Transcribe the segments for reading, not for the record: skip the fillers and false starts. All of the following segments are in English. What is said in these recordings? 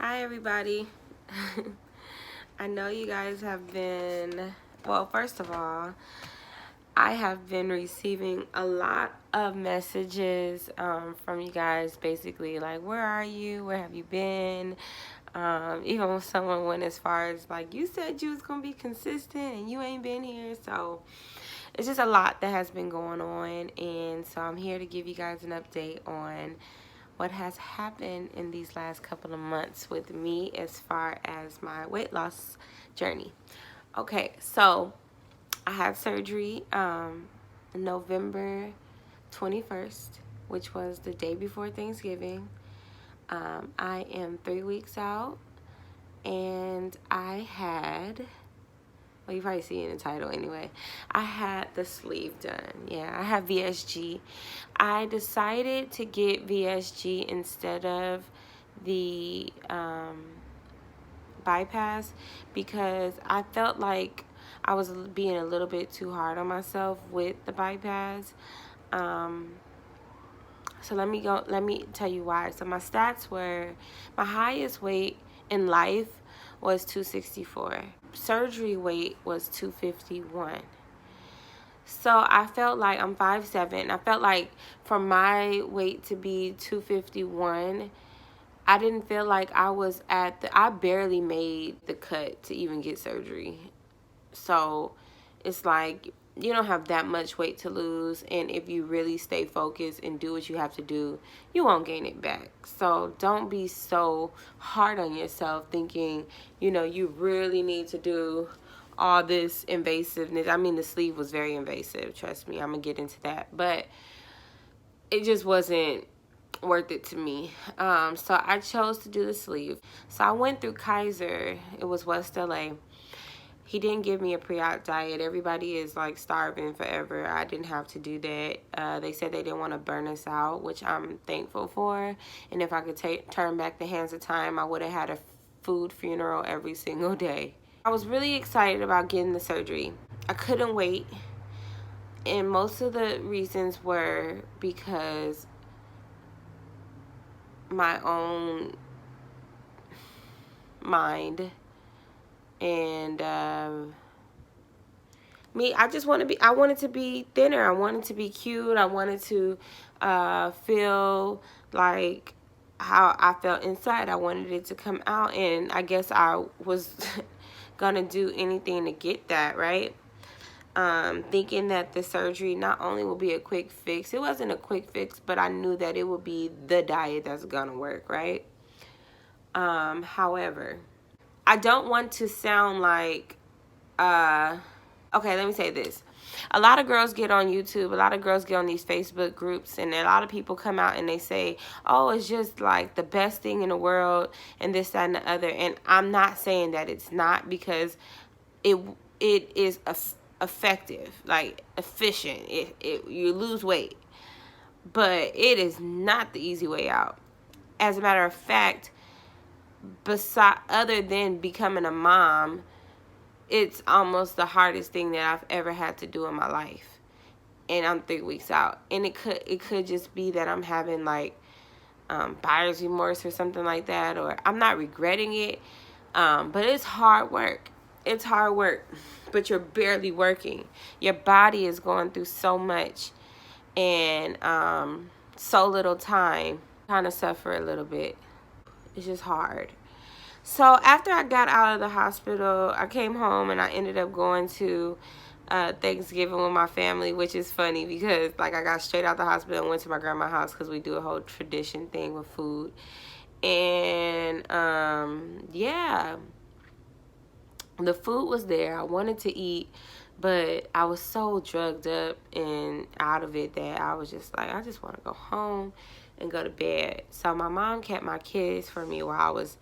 Hi everybody. I know you guys have been, well, first of all, I have been receiving a lot of messages from you guys, basically like, where are you? Where have you been? Even when someone went as far as like, you said you was going to be consistent and you ain't been here. So it's just a lot that has been going on, and so I'm here to give you guys an update on what has happened in these last couple of months with me as far as my weight loss journey. Okay, so I had surgery November 21st, which was the day before Thanksgiving. I am 3 weeks out, and I had, well, you probably see it in the title anyway, I had the sleeve done. Yeah, I have VSG. I decided to get VSG instead of the bypass because I felt like I was being a little bit too hard on myself with the bypass. So let me tell you why. So my stats were, my highest weight in life was 264. Surgery weight was 251. So I felt like, I'm 5'7". I felt like for my weight to be 251, I didn't feel like I was I barely made the cut to even get surgery. So it's like, you don't have that much weight to lose, and if you really stay focused and do what you have to do, you won't gain it back. So don't be so hard on yourself thinking, you really need to do all this invasiveness. I mean, the sleeve was very invasive, trust me, I'm gonna get into that, but it just wasn't worth it to me. So I chose to do the sleeve. So I went through Kaiser. It was West LA. He didn't give me a pre-op diet. Everybody is like starving forever. I didn't have to do that. They said they didn't want to burn us out, which I'm thankful for. And if I could turn back the hands of time, I would have had a food funeral every single day. I was really excited about getting the surgery. I couldn't wait. And most of the reasons were because my own mind and me. I wanted to be thinner. I wanted to be cute. I wanted to feel like how I felt inside. I wanted it to come out, and I guess I was gonna do anything to get that, right? Thinking that the surgery not only will be a quick fix. It wasn't a quick fix, but I knew that it would be the diet that's gonna work, right? However, I don't want to sound like, okay, let me say this. A lot of girls get on YouTube, a lot of girls get on these Facebook groups, and a lot of people come out and they say, oh, it's just like the best thing in the world and this, that, and the other. And I'm not saying that it's not, because it is effective, like efficient. You lose weight, but it is not the easy way out. As a matter of fact, other than becoming a mom, it's almost the hardest thing that I've ever had to do in my life. And I'm 3 weeks out. And it could just be that I'm having like buyer's remorse or something like that, or I'm not regretting it. But it's hard work. It's hard work, but you're barely working. Your body is going through so much and so little time. Kind of suffer a little bit. It's just hard. So after I got out of the hospital, I came home and I ended up going to Thanksgiving with my family, which is funny because like I got straight out the hospital and went to my grandma's house because we do a whole tradition thing with food. And yeah, the food was there. I wanted to eat, but I was so drugged up and out of it that I was just like, I just want to go home and go to bed. So my mom kept my kids for me while I was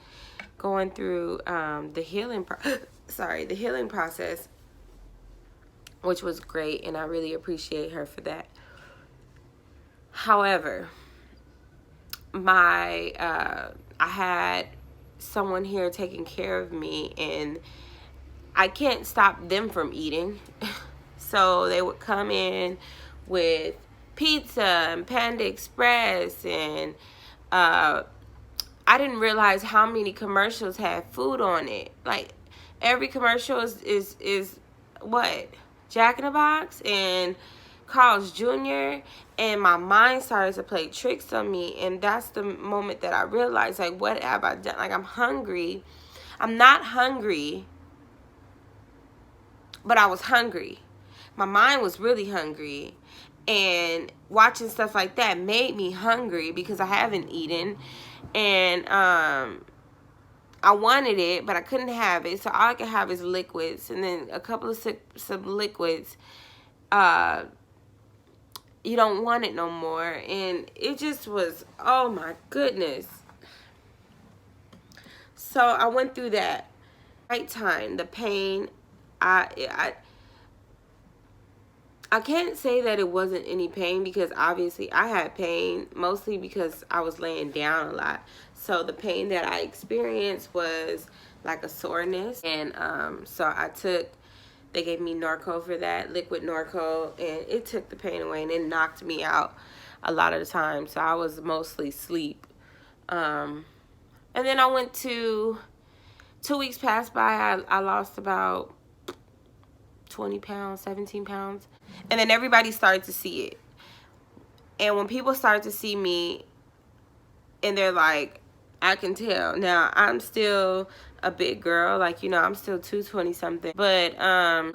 going through the healing process, which was great, and I really appreciate her for that. However, I had someone here taking care of me, and I can't stop them from eating. So they would come in with pizza and Panda Express, and I didn't realize how many commercials had food on it. Like, every commercial is what? Jack in the Box and Carl's Jr. And my mind started to play tricks on me. And that's the moment that I realized, like, what have I done? Like, I'm hungry. I'm not hungry, but I was hungry. My mind was really hungry. And watching stuff like that made me hungry because I haven't eaten. And I wanted it, but I couldn't have it. So all I could have is liquids. And then a couple of some liquids, you don't want it no more. And it just was, oh my goodness. So I went through that. Right time, the pain, I can't say that it wasn't any pain, because obviously I had pain, mostly because I was laying down a lot. So the pain that I experienced was like a soreness. And so they gave me Norco for that, liquid Norco, and it took the pain away, and it knocked me out a lot of the time. So I was mostly sleep. And then I went to, 2 weeks passed by, I lost about 20 pounds, 17 pounds. And then everybody started to see it. And when people started to see me, and they're like, I can tell. Now, I'm still a big girl. Like, you know, I'm still 220 something. But a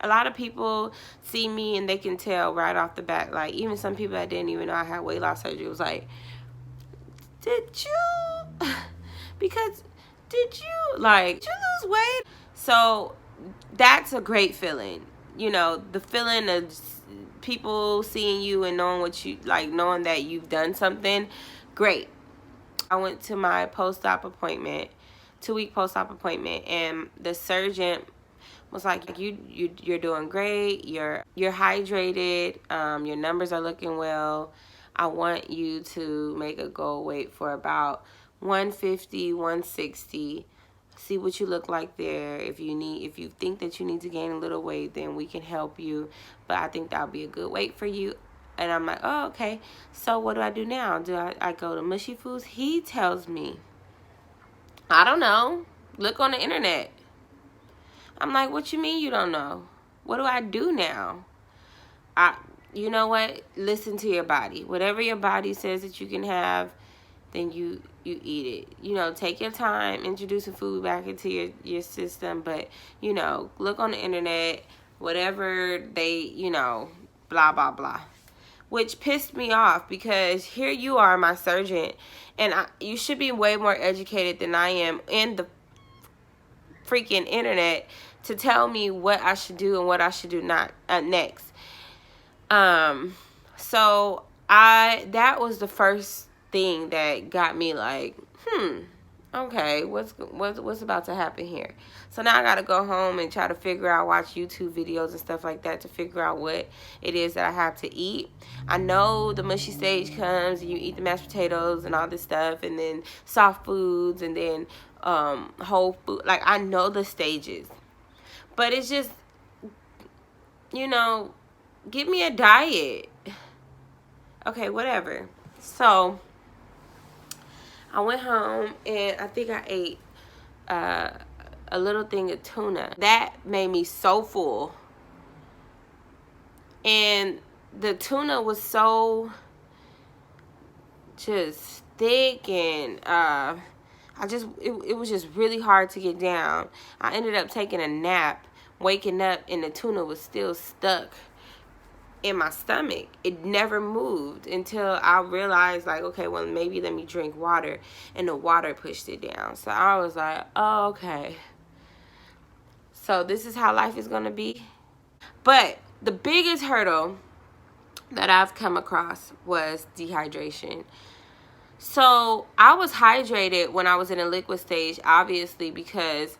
lot of people see me and they can tell right off the bat. Like, even some people that didn't even know I had weight loss surgery was like, did you? Because, did you lose weight? So that's a great feeling. You know, the feeling of people seeing you and knowing what you, like, knowing that you've done something great. I went to my post-op appointment, 2-week post-op appointment, and the surgeon was like, you're doing great, you're hydrated, your numbers are looking well. I want you to make a goal weight for about 150, 160. See what you look like there. If you think that you need to gain a little weight, then we can help you. But I think that'll be a good weight for you. And I'm like, oh, okay. So what do I do now? Do I go to Mushy Foods? He tells me, I don't know. Look on the internet. I'm like, what you mean you don't know? What do I do now? You know what? Listen to your body. Whatever your body says that you can have, then you eat it. You know, take your time introducing food back into your system. But, you know, look on the internet, whatever they, you know, blah, blah, blah. Which pissed me off, because here you are, my surgeon, and you should be way more educated than I am in the freaking internet to tell me what I should do and what I should do next. So that was the first thing that got me like, okay, what's about to happen here? So now I gotta go home and try to figure out, watch YouTube videos and stuff like that to figure out what it is that I have to eat. I know the mushy stage comes and you eat the mashed potatoes and all this stuff, and then soft foods, and then whole food. Like, I know the stages, but it's just, you know, give me a diet. Okay, whatever. So I went home and I think I ate a little thing of tuna. That made me so full. And the tuna was so just thick, and it was just really hard to get down. I ended up taking a nap, waking up, and the tuna was still stuck in my stomach. It never moved until I realized, like, okay, well, maybe let me drink water, and the water pushed it down. So I was like, oh, okay, so this is how life is gonna be. But the biggest hurdle that I've come across was dehydration. So I was hydrated when I was in a liquid stage, obviously, because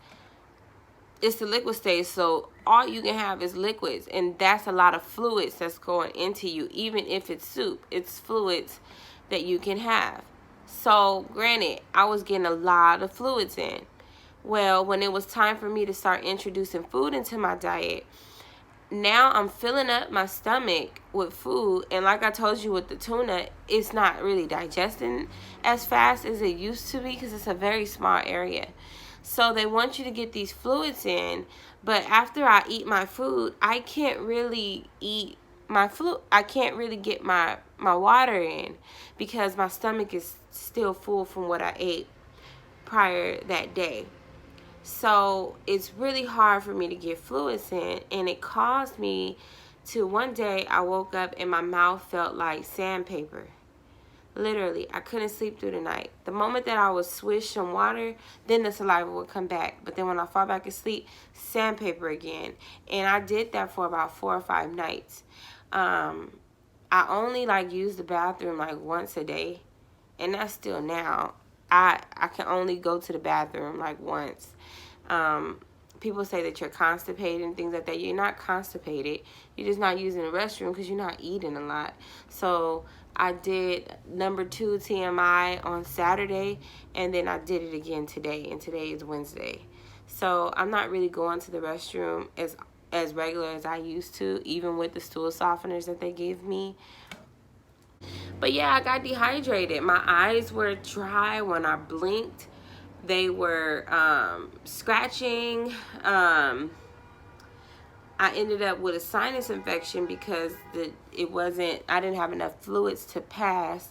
it's the liquid stage, so all you can have is liquids, and that's a lot of fluids that's going into you. Even if it's soup, it's fluids that you can have. So granted, I was getting a lot of fluids in. Well, when it was time for me to start introducing food into my diet, now I'm filling up my stomach with food, and like I told you with the tuna, it's not really digesting as fast as it used to be because it's a very small area. So they want you to get these fluids in, but after I eat my food, I can't really eat my fluid. I can't really get my water in because my stomach is still full from what I ate prior that day. So it's really hard for me to get fluids in, and it caused me to, one day I woke up and my mouth felt like sandpaper. Literally, I couldn't sleep through the night. The moment that I would swish some water, then the saliva would come back. But then when I fall back asleep, sandpaper again. And I did that for about 4 or 5 nights. I only like use the bathroom like once a day, and that's still now. I can only go to the bathroom like once. People say that you're constipated and things like that. You're not constipated. You're just not using the restroom because you're not eating a lot. So I did number 2 TMI on Saturday, and then I did it again today, and today is Wednesday. So I'm not really going to the restroom as regular as I used to, even with the stool softeners that they gave me. But yeah, I got dehydrated. My eyes were dry when I blinked. They were scratching. I ended up with a sinus infection because I didn't have enough fluids to pass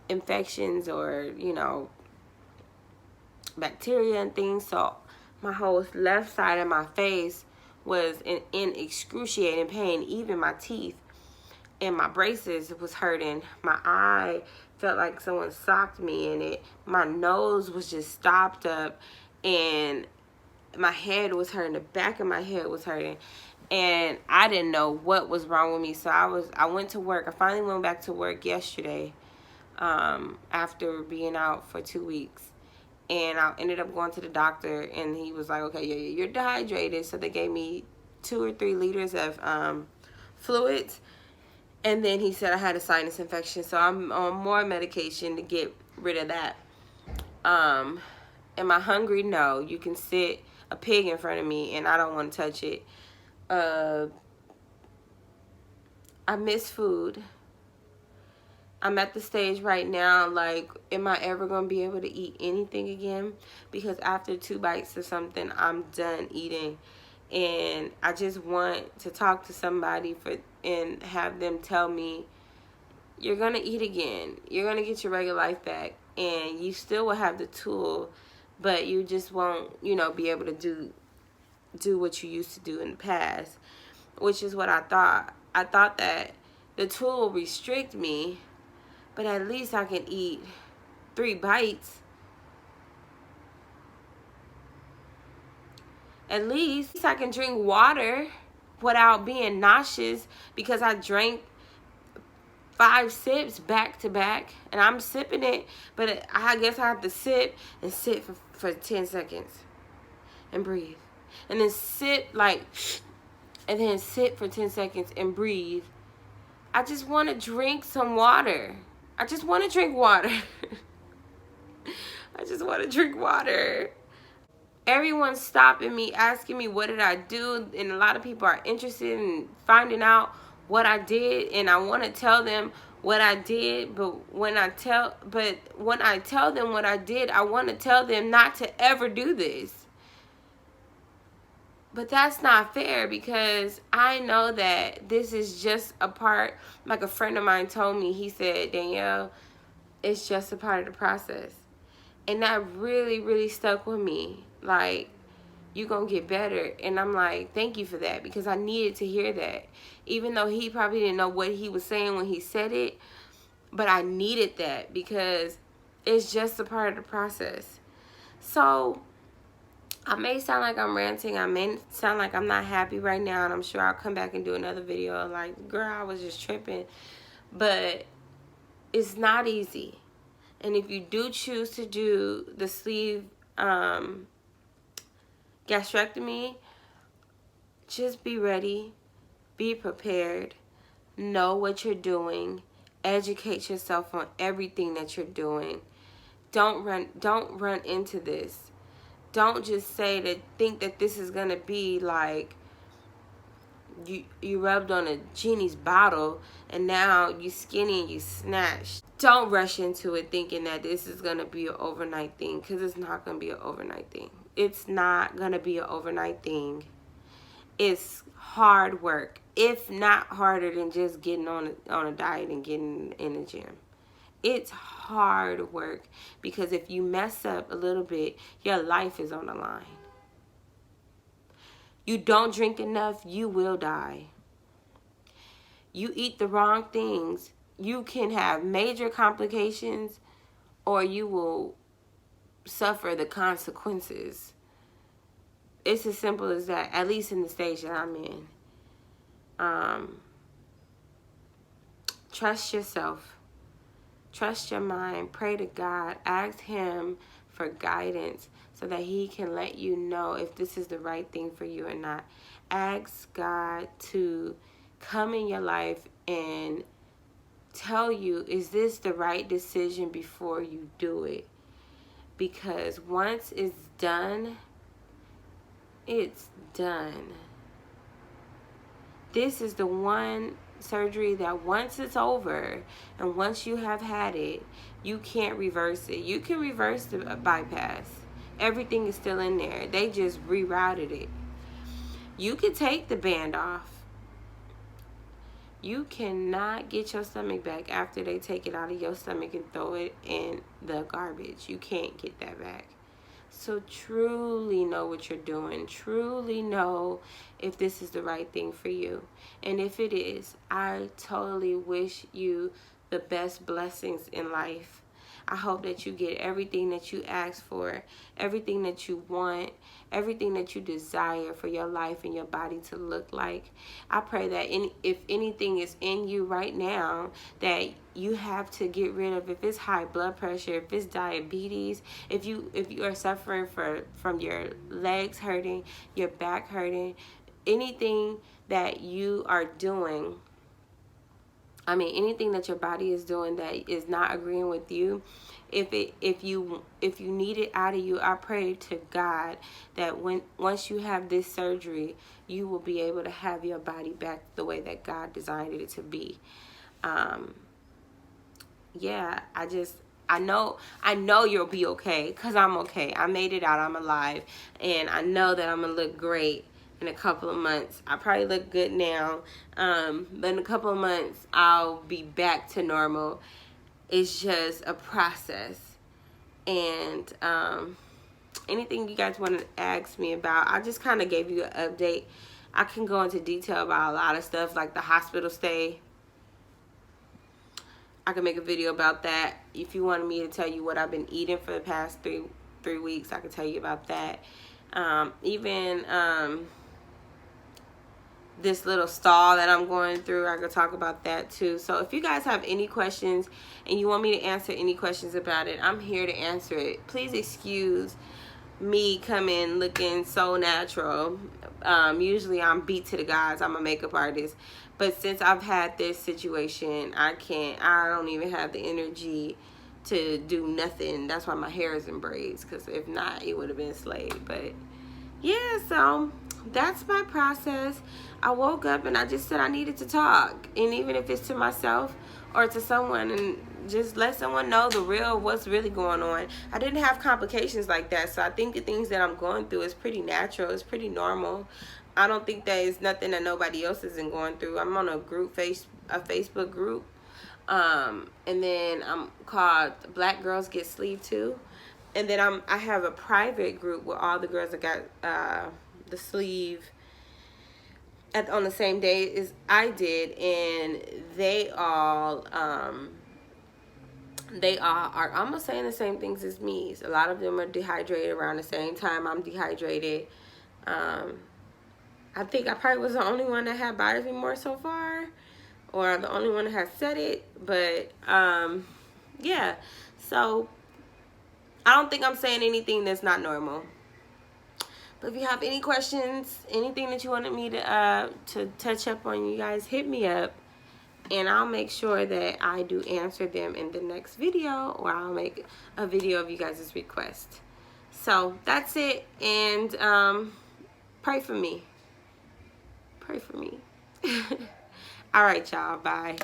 infections or, bacteria and things. So my whole left side of my face was in excruciating pain. Even my teeth and my braces was hurting. My eye felt like someone socked me in it. My nose was just stopped up, and my head was hurting. The back of my head was hurting, and I didn't know what was wrong with me. So I went to work. I finally went back to work yesterday, after being out for 2 weeks, and I ended up going to the doctor, and he was like, okay, yeah, you're dehydrated. So they gave me 2 or 3 liters of fluids. And then he said I had a sinus infection, so I'm on more medication to get rid of that. Am I hungry? No. You can sit a pig in front of me, and I don't want to touch it. I miss food. I'm at the stage right now, like, am I ever going to be able to eat anything again? Because after 2 bites of something, I'm done eating. And I just want to talk to somebody and have them tell me, you're going to eat again. You're going to get your regular life back. And you still will have the tool, but you just won't, be able to do what you used to do in the past, which is what I thought. I thought that the tool will restrict me, but at least I can eat 3 bites. At least I can drink water without being nauseous, because I drank 5 sips back to back, and I'm sipping it, but I guess I have to sip and sit for 10 seconds and breathe, and then sit and then sit for 10 seconds and breathe. I just want to drink some water. I just want to drink water. I just want to drink water. Everyone's stopping me, asking me what did I do, and a lot of people are interested in finding out what I did, and I want to tell them what I did, but when I tell them what I did, I want to tell them not to ever do this. But that's not fair, because I know that this is just a part. Like a friend of mine told me, he said, Danielle, it's just a part of the process. And that really, really stuck with me. Like, you're going to get better. And I'm like, thank you for that, because I needed to hear that. Even though he probably didn't know what he was saying when he said it, but I needed that, because it's just a part of the process. So I may sound like I'm ranting. I may sound like I'm not happy right now, and I'm sure I'll come back and do another video like, girl, I was just tripping. But it's not easy. And if you do choose to do the sleeve gastrectomy, just be ready, be prepared, know what you're doing, educate yourself on everything that you're doing. Don't run into this. Don't just think that this is gonna be like you rubbed on a genie's bottle and now you skinny and you snatched. Don't rush into it thinking that this is going to be an overnight thing, because it's not going to be an overnight thing. It's not going to be an overnight thing. It's hard work, if not harder than just getting on a diet and getting in the gym. It's hard work, because if you mess up a little bit, your life is on the line. You don't drink enough, you will die. You eat the wrong things, you can have major complications, or you will suffer the consequences. It's as simple as that, at least in the stage that I'm in. Trust yourself. Trust your mind. Pray to God. Ask Him for guidance so that He can let you know if this is the right thing for you or not. Ask God to come in your life and tell you, is this the right decision before you do it? Because once it's done, it's done. This is the one surgery that once it's over and once you have had it, you can't reverse it. You can reverse the bypass. Everything is still in there. They just rerouted it. You can take the band off. You cannot get your stomach back after they take it out of your stomach and throw it in the garbage. You can't get that back. So truly know what you're doing. Truly know if this is the right thing for you. And if it is, I totally wish you the best blessings in life. I hope that you get everything that you ask for, everything that you want, everything that you desire for your life and your body to look like. I pray that if anything is in you right now that you have to get rid of, if it's high blood pressure, if it's diabetes, if you are suffering from your legs hurting, your back hurting, anything that you are doing, anything that your body is doing that is not agreeing with you, if you need it out of you, I pray to God that once you have this surgery, you will be able to have your body back the way that God designed it to be. Yeah, I know you'll be okay, because I'm okay. I made it out. I'm alive, and I know that I'm gonna look great in a couple of months. I probably look good now, but in a couple of months I'll be back to normal. It's just a process. And anything you guys want to ask me about, I just kind of gave you an update. I can go into detail about a lot of stuff, like the hospital stay. I can make a video about that. If you wanted me to tell you what I've been eating for the past three weeks, I can tell you about that. Even this little stall that I'm going through, I could talk about that too. So if you guys have any questions and you want me to answer any questions about it, I'm here to answer it. Please excuse me coming looking so natural. Usually I'm beat to the gods. I'm a makeup artist, but since I've had this situation, I don't even have the energy to do nothing. That's why my hair is in braids, because if not, it would have been slayed. But yeah, so that's my process. I woke up and I just said I needed to talk, and even if it's to myself or to someone, and just let someone know what's really going on. I didn't have complications like that, so I think the things that I'm going through is pretty natural. It's pretty normal. I don't think that is nothing that nobody else isn't going through. I'm on a Facebook group, and then I'm called Black Girls Get Sleep Too, and then I have a private group with all the girls that got the sleeve on the same day as I did, and they all are almost saying the same things as me. So a lot of them are dehydrated around the same time I'm dehydrated. I think I probably was the only one that had buyer's remorse so far, or the only one that has said it. But yeah, so I don't think I'm saying anything that's not normal. But if you have any questions, anything that you wanted me to touch up on, you guys hit me up, and I'll make sure that I do answer them in the next video, or I'll make a video of you guys' request. So that's it, and pray for me. Pray Pray for me. All right, y'all. Bye.